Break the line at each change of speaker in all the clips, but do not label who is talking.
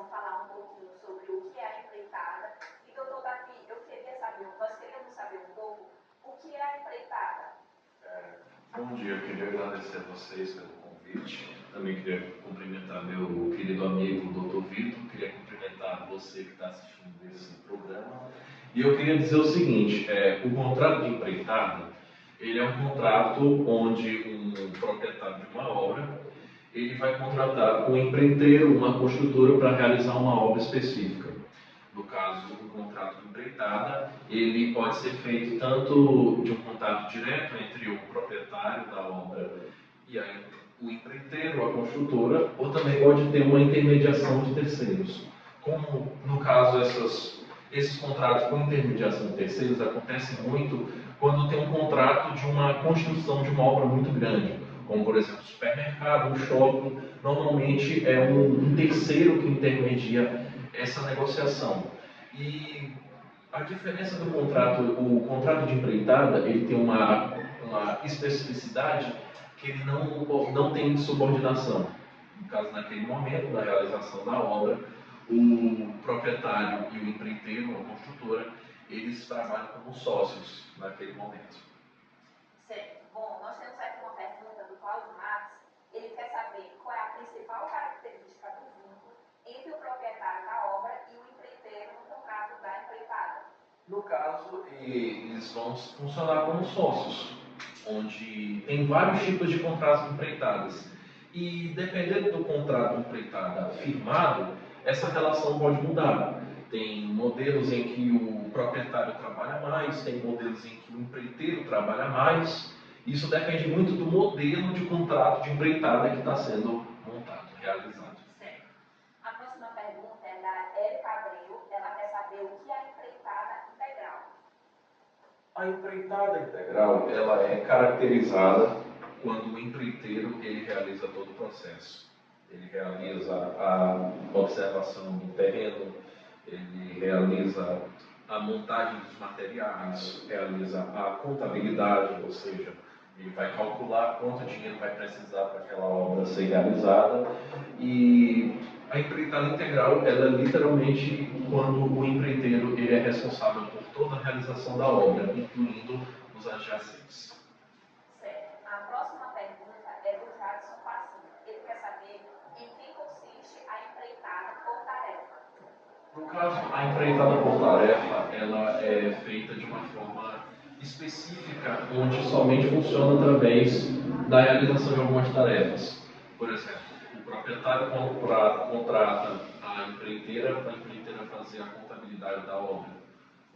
falar um pouquinho sobre o que é a empreitada. E, doutor Davi, nós queríamos saber um pouco o que é a empreitada.
Bom dia, eu queria agradecer a vocês pelo convite. Também queria cumprimentar meu querido amigo, Dr. Vitor. Queria cumprimentar você que está assistindo esse programa. E eu queria dizer o seguinte, o contrato de empreitada, ele é um contrato onde um proprietário de uma obra, ele vai contratar um empreiteiro, uma construtora para realizar uma obra específica. No caso, um contrato de empreitada, ele pode ser feito tanto de um contato direto entre o proprietário da obra e aí o empreiteiro, a construtora, ou também pode ter uma intermediação de terceiros. Como, no caso, esses contratos com intermediação de terceiros acontecem muito quando tem um contrato de uma construção de uma obra muito grande, como, por exemplo, um supermercado, um shopping. Normalmente é um terceiro que intermedia essa negociação. E a diferença do contrato, o contrato de empreitada, ele tem uma especificidade que ele não tem subordinação. No caso, naquele momento da realização da obra, o proprietário e o empreiteiro, a construtora, eles trabalham como sócios naquele momento.
Certo. Bom, nós temos aqui uma pergunta do Cláudio Max. Ele quer saber qual é a principal característica do vínculo entre o proprietário da obra e o empreiteiro no contrato da empreitada.
No caso, eles vão funcionar como sócios, onde tem vários tipos de contratos de empreitadas. E dependendo do contrato de empreitada firmado, essa relação pode mudar. Tem modelos em que o proprietário trabalha mais, tem modelos em que o empreiteiro trabalha mais. Isso depende muito do modelo de contrato de empreitada que está sendo montado, realizado.
Certo. A próxima pergunta é da Érica Abreu. Ela quer saber o que é a empreitada integral.
A empreitada integral, ela é caracterizada quando o empreiteiro ele realiza todo o processo. Ele realiza a observação do terreno, ele realiza a montagem dos materiais, realiza a contabilidade, ou seja, ele vai calcular quanto dinheiro vai precisar para aquela obra ser realizada. E a empreitada integral, ela é literalmente quando o empreiteiro ele é responsável por toda a realização da obra, incluindo os adjacentes.
Certo. A próxima pergunta é do Jadson Passinho. Ele quer saber em que consiste a empreitada por tarefa.
No caso, a empreitada por tarefa, ela é feita de uma forma específica, onde somente funciona através da realização de algumas tarefas. Por exemplo, o proprietário contrata a empreiteira para a empreiteira fazer a contabilidade da obra.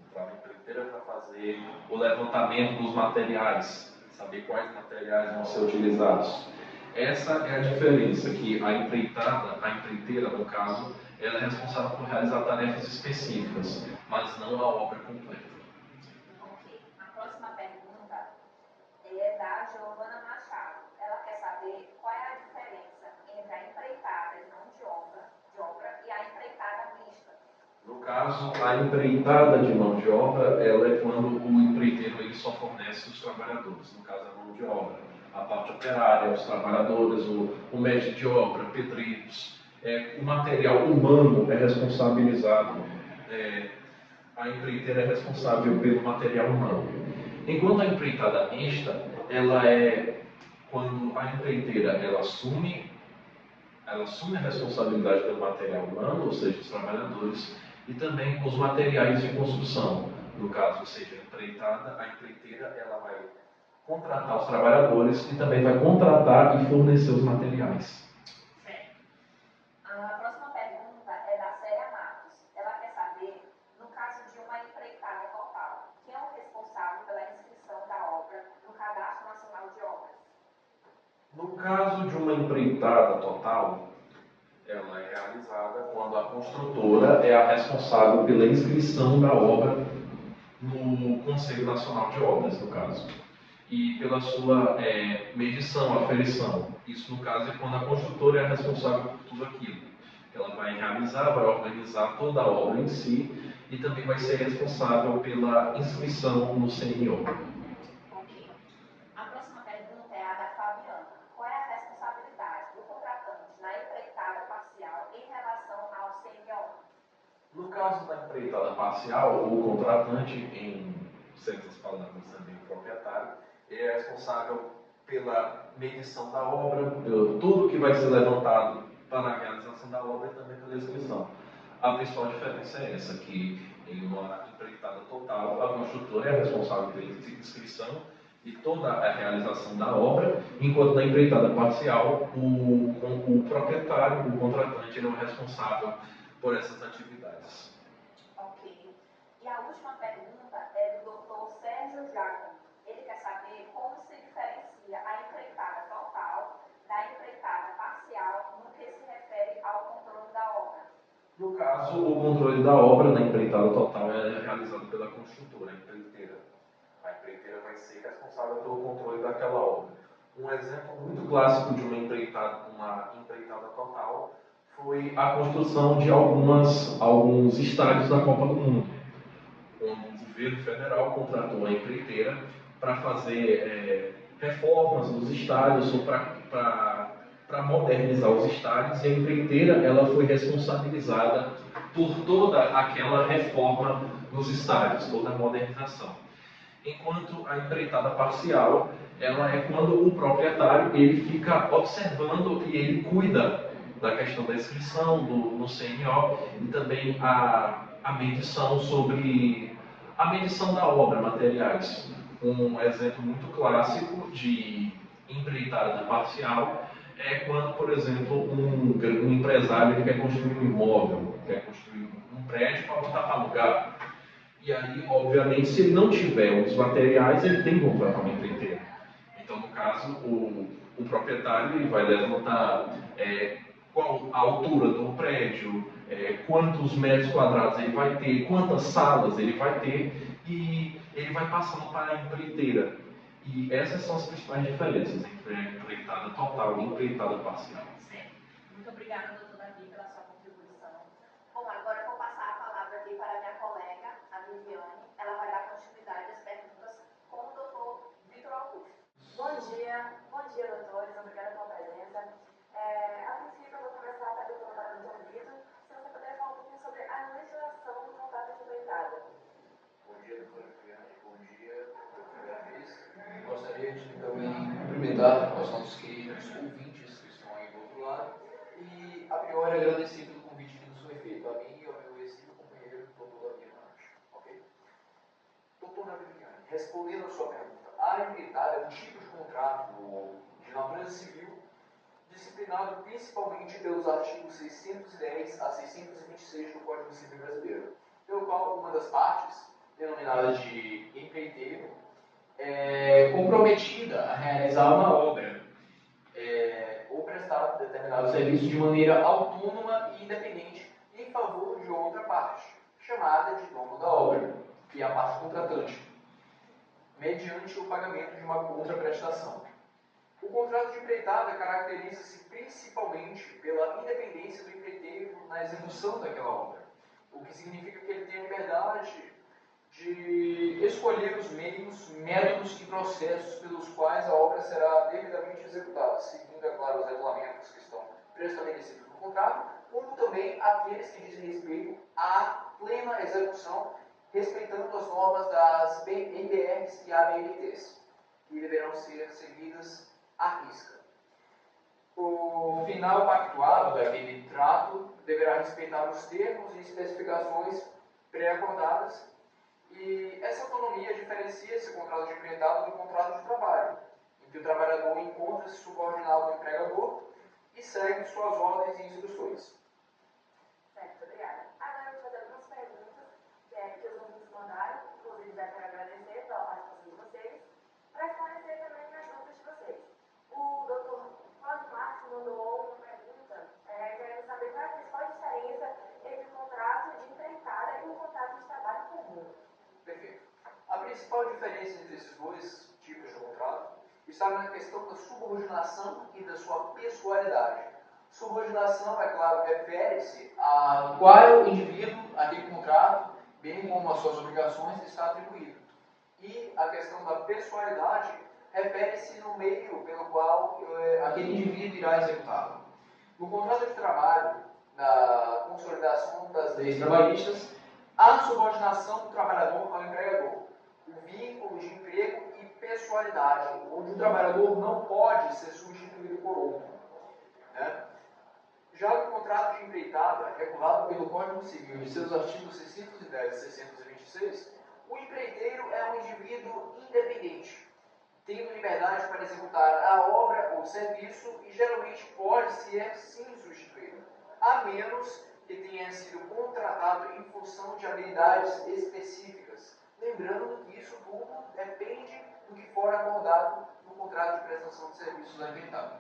Contrata a empreiteira para fazer o levantamento dos materiais, saber quais materiais vão ser utilizados. Essa é a diferença, que a empreiteira, no caso, ela é responsável por realizar tarefas específicas, mas não a obra completa.
Ok. A próxima pergunta é da Giovana Machado. Ela quer saber qual é a diferença entre a empreitada de mão de obra e a empreitada mista.
No caso, a empreitada de mão de obra, ela é quando o empreiteiro ele só fornece os trabalhadores, no caso a mão de obra, a parte operária, os trabalhadores, o mestre de obra, pedreiros. O material humano é responsabilizado, a empreiteira é responsável pelo material humano. Enquanto a empreitada mista, ela é quando a empreiteira ela assume a responsabilidade pelo material humano, ou seja, os trabalhadores, e também os materiais de construção. No caso, ou seja, a empreiteira ela vai contratar os trabalhadores e também vai contratar e fornecer os materiais.
Certo. A próxima pergunta é da Célia Matos. Ela quer saber, no caso de uma empreitada total, quem é o responsável pela inscrição da obra no Cadastro Nacional de Obras?
No caso de uma empreitada total, ela é realizada quando a construtora é a responsável pela inscrição da obra no Conselho Nacional de Obras, no caso, e pela sua medição, aferição. Isso, no caso, é quando a construtora é a responsável por tudo aquilo. Ela vai realizar, vai organizar toda a obra em si e também vai ser responsável pela inscrição no CNO.
Ok. A próxima pergunta é a da Fabiana. Qual é a responsabilidade do contratante na empreitada parcial em relação ao CNO?
No caso da empreitada parcial, o contratante, em certas palavras também o proprietário, ele é responsável pela medição da obra, pelo tudo que vai ser levantado para a realização da obra e também pela execução. A principal diferença é essa, que em uma empreitada total, a construtora é responsável pela inscrição e toda a realização da obra, enquanto na empreitada parcial, o proprietário, o contratante, ele é o responsável por essas atividades.
Ok. E a última pergunta é do Dr. Sérgio Giacomo. Ele quer saber como se diferencia a empreitada total da empreitada parcial no que se refere ao controle da obra.
No caso, o controle da obra na empreitada total é realizado pela construtora, a empreiteira. A empreiteira vai ser responsável pelo controle daquela obra. Um exemplo muito clássico de uma empreitada total foi a construção de alguns estádios da Copa do Mundo, onde o governo federal contratou a empreiteira para fazer reformas nos estádios ou para modernizar os estádios, e a empreiteira ela foi responsabilizada por toda aquela reforma nos estádios, toda a modernização. Enquanto a empreitada parcial, ela é quando o proprietário ele fica observando e ele cuida da questão da inscrição no CNO e também a medição sobre a medição da obra, materiais. Um exemplo muito clássico de empreitada parcial é quando, por exemplo, um empresário ele quer construir um imóvel, quer construir um prédio para botar para alugar. E aí, obviamente, se ele não tiver os materiais, ele tem que contratar uma empreiteira. Então, no caso, o proprietário ele vai levantar qual a altura do prédio, quantos metros quadrados ele vai ter, quantas salas ele vai ter, e ele vai passando para a empreiteira. E essas são as principais diferenças entre a empreitada total e a empreitada parcial.
Certo. Muito obrigada, doutor Davi, pela sua contribuição. Bom, agora eu vou passar a palavra aqui para a minha colega, a Viviane. Ela vai dar continuidade às perguntas com o doutor Vitor Augusto.
Bom dia, doutores, obrigada pela presença. A princípio, eu vou começar perguntando para o doutor Vitor, se você puder falar um pouquinho sobre a legislação do contrato de empreitada.
Bom dia, doutora Viviane. Bom dia, doutora Beatriz. Gostaria de também cumprimentar os nossos queridos ouvintes que estão aí do outro lado e, a priori, agradecer pelo convite que nos foi feito a mim e ao meu exílio companheiro, doutor Davi Nacho. Ok? Doutora Viviane, respondendo a sua pergunta, a empreitada é um tipo de contrato de natureza civil disciplinado principalmente pelos artigos 610 a 626 do Código Civil Brasileiro, pelo qual uma das partes, denominada de empreiteiro, é comprometida a realizar uma obra ou prestar determinado serviço de maneira autônoma e independente em favor de outra parte, chamada de dono da obra, que é a parte contratante, mediante o pagamento de uma contraprestação. O contrato de empreitada caracteriza-se principalmente pela independência do empreiteiro na execução daquela obra, o que significa que ele tem a liberdade de escolher os meios, métodos e processos pelos quais a obra será devidamente executada, seguindo, é claro, os regulamentos que estão pré-estabelecidos no contrato, como também aqueles que dizem respeito à plena execução, respeitando as normas das NBRs e ABNTs, que deverão ser seguidas à risca. O final pactuado daquele trato deverá respeitar os termos e especificações pré-acordadas, e essa autonomia diferencia esse contrato de empreitada do contrato de trabalho, em que o trabalhador encontra-se subordinado ao empregador e segue suas ordens e instruções.
Certo, obrigada. Agora eu vou fazer algumas perguntas que os ouvintes mandaram, inclusive já quero agradecer pela participação de vocês, para esclarecer também as dúvidas de vocês. O doutor Cláudio Marques mandou uma pergunta querendo saber qual é a principal diferença entre o contrato de empreitada e o contrato de trabalho comum.
Perfeito. A principal diferença entre esses dois tipos de contrato está na questão da subordinação e da sua pessoalidade. Subordinação, é claro, refere-se a qual indivíduo aquele contrato, bem como as suas obrigações, está atribuído. E a questão da pessoalidade refere-se no meio pelo qual aquele indivíduo irá executá-lo. No contrato de trabalho, na consolidação das leis trabalhistas, a subordinação do trabalhador ao empregador, o vínculo de emprego e pessoalidade, onde o trabalhador não pode ser substituído por outro. Né? Já no contrato de empreitada, regulado pelo Código Civil de seus artigos 610 e 626, o empreiteiro é um indivíduo independente, tendo liberdade para executar a obra ou serviço e geralmente pode ser sim substituído, a menos que tenha sido contratado em função de habilidades específicas. Lembrando que isso tudo depende do que for acordado no contrato de prestação de serviços da empreitada.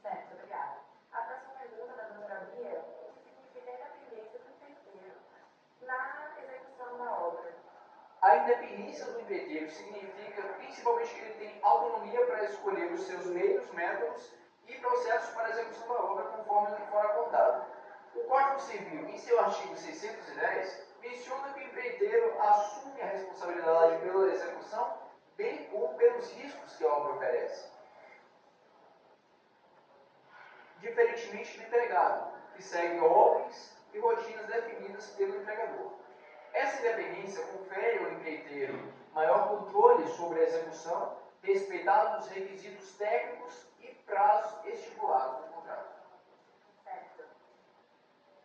Certo, obrigada. A próxima pergunta da doutora Bia, o que significa a independência do empreiteiro na execução da obra?
A independência do empreiteiro significa principalmente que ele tem autonomia para escolher os seus meios, métodos e processos para a execução da obra conforme o que for acordado. O Código Civil, em seu artigo 610, menciona que o empreiteiro assume a responsabilidade pela execução, bem como pelos riscos que a obra oferece. Diferentemente do empregado, que segue ordens e rotinas definidas pelo empregador. Essa independência confere ao empreiteiro maior controle sobre a execução, respeitando os requisitos técnicos e prazos estipulados no contrato.
Certo.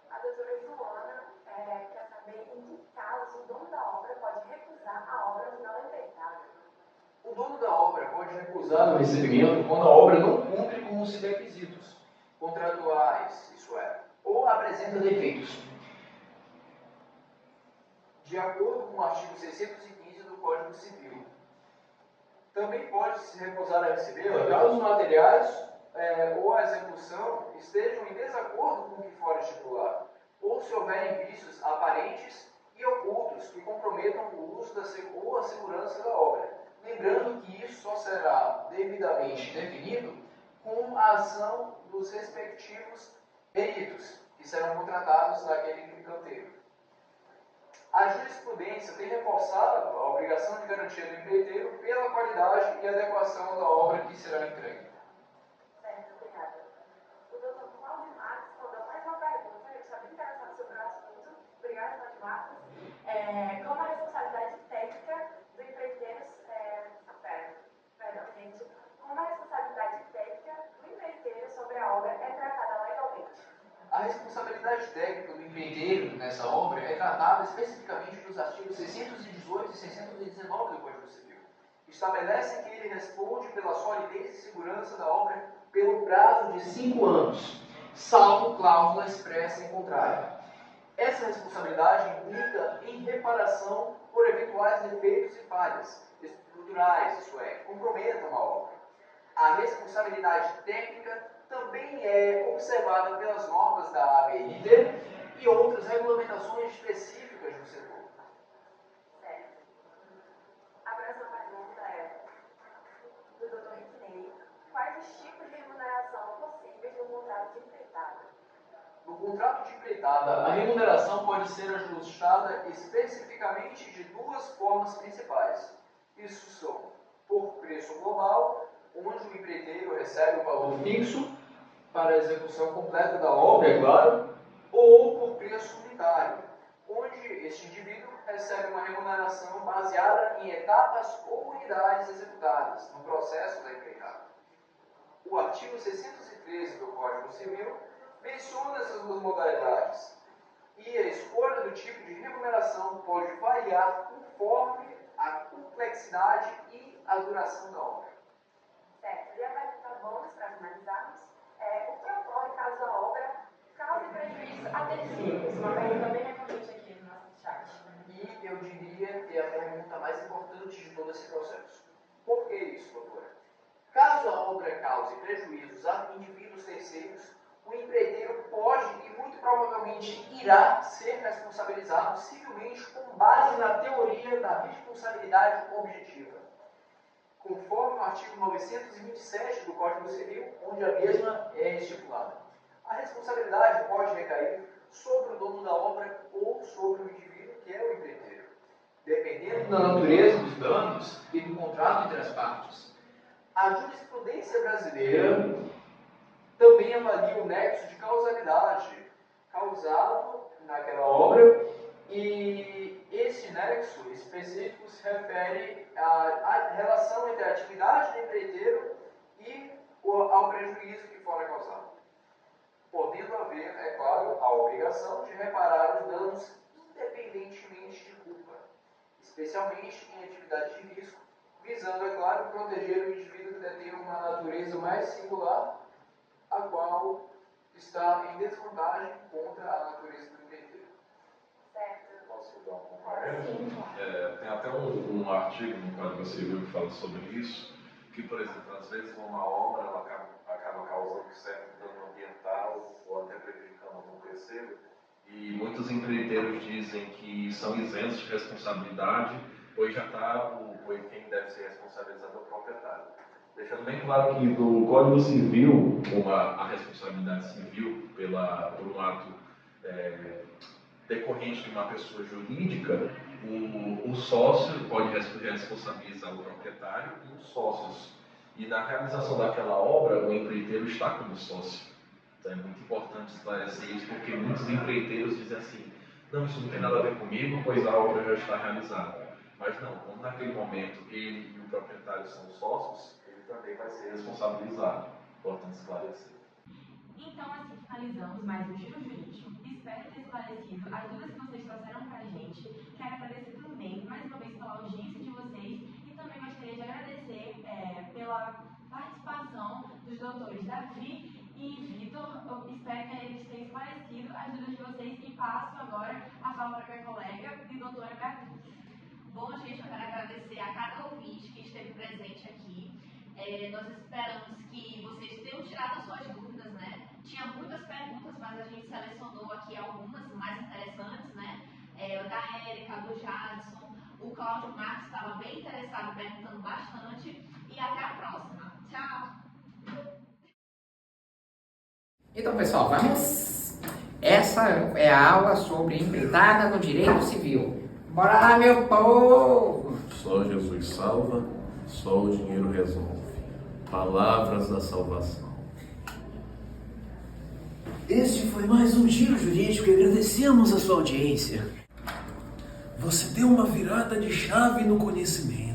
A doutora Joana quer saber em que casos o dono da obra pode recusar a obra não empreitada.
O dono da obra pode recusar o recebimento quando a obra não cumpre com os requisitos contratuais, isso é, ou apresenta defeitos. De acordo com o artigo 615 do Código Civil. Também pode se recusar a receber caso os materiais ou a execução estejam em desacordo com o que for estipulado, ou se houverem vícios aparentes e ocultos que comprometam o uso ou a segurança da obra. Lembrando que isso só será devidamente definido com a ação dos respectivos peritos, que serão contratados naquele canteiro. A jurisprudência tem reforçado a obrigação de garantia do empreiteiro pela qualidade e adequação da obra que será entregue.
Certo, obrigada. O doutor Cláudio Marques mandou mais uma pergunta, ele está bem interessado sobre o assunto. Obrigada, Cláudio Marques. Como a responsabilidade técnica do empreiteiro... Como a responsabilidade técnica do empreiteiro sobre a obra é tratada legalmente?
A responsabilidade técnica do empreiteiro nessa obra é tratada especificamente nos artigos 618 e 619 do Código Civil. Estabelecem que ele responde pela solidez e segurança da obra pelo prazo de 5 anos, salvo cláusula expressa em contrário. Essa responsabilidade implica em reparação por eventuais defeitos e falhas estruturais, isso é, que comprometam a obra. A responsabilidade técnica também é observada pelas normas da ABNT e outras regulamentações específicas do setor.
Certo. A próxima pergunta é do Dr. Riquinei. Quais os tipos de remuneração possíveis no contrato de empreitada?
No contrato de empreitada, a remuneração pode ser ajustada especificamente de duas formas principais. Isso são por preço global, onde o empreiteiro recebe um valor fixo para a execução completa da obra, é claro, ou por preço unitário, onde este indivíduo recebe uma remuneração baseada em etapas ou unidades executadas no processo da empreitada. O artigo 613 do Código Civil menciona essas duas modalidades, e a escolha do tipo de remuneração pode variar conforme a complexidade e a duração da obra.
Certo. E a pergunta bônus, para finalizarmos, o que ocorre caso a obra cause prejuízo a terceiros? Uma pergunta bem recorrente aqui no nosso chat.
E eu diria que é a pergunta mais importante de todo esse processo. Por que isso, doutora? Caso a obra cause prejuízos a indivíduos terceiros, o empreiteiro pode e muito provavelmente irá ser responsabilizado civilmente com base na teoria da responsabilidade objetiva, conforme o artigo 927 do Código Civil, onde a mesma é estipulada. A responsabilidade pode recair sobre o dono da obra ou sobre o indivíduo que é o empreiteiro, dependendo da natureza dos danos e do contrato entre as partes. A jurisprudência brasileira também avalia o nexo de causado naquela obra, e esse nexo específico se refere à relação entre a atividade do empreiteiro e ao prejuízo que for causado, podendo haver, é claro, a obrigação de reparar os danos independentemente de culpa, especialmente em atividade de risco, visando, é claro, proteger o indivíduo que detém uma natureza mais singular, a qual está em desvantagem contra a natureza do empreiteiro.
Certo.
Posso dar um compartilhamento? Tem até um artigo no Código Civil que fala sobre isso, que, por exemplo, às vezes uma obra ela acaba causando certo dano ambiental ou até prejudicando algum terceiro, e muitos empreiteiros dizem que são isentos de responsabilidade, pois quem deve ser responsabilizado é o proprietário. Deixando bem claro que no Código Civil, a responsabilidade civil por um ato decorrente de uma pessoa jurídica, o sócio pode responsabilizar o proprietário e os sócios. E na realização daquela obra, o empreiteiro está como sócio. Então é muito importante esclarecer isso, porque muitos empreiteiros dizem assim: não, isso não tem nada a ver comigo, pois a obra já está realizada. Mas não, como naquele momento ele e o proprietário são sócios, ele também vai ser responsabilizado. Importante esclarecer.
Então, assim finalizamos mais um Giro Jurídico. Espero ter esclarecido as dúvidas que vocês trouxeram para a gente. Quero agradecer também, mais uma vez, pela audiência de vocês e também gostaria de agradecer pela participação dos doutores Davi e Vitor. Eu espero que eles tenham esclarecido as dúvidas de vocês e passo agora a fala para minha colega e doutora Beatriz.
Bom, gente, eu quero agradecer a cada ouvinte que esteve presente aqui. Nós esperamos que vocês tenham tirado as suas dúvidas, né? Tinha muitas perguntas, mas a gente selecionou aqui algumas mais interessantes, né? Da Érica, do Jadson, o Cláudio Marques estava bem interessado, perguntando bastante. E até a próxima. Tchau!
Então, pessoal, vamos... Essa é a aula sobre empreitada no direito civil. Bora lá, meu povo!
Só Jesus salva, só o dinheiro resolve. Palavras da salvação.
Este foi mais um Giro Jurídico e agradecemos a sua audiência. Você deu uma virada de chave no conhecimento.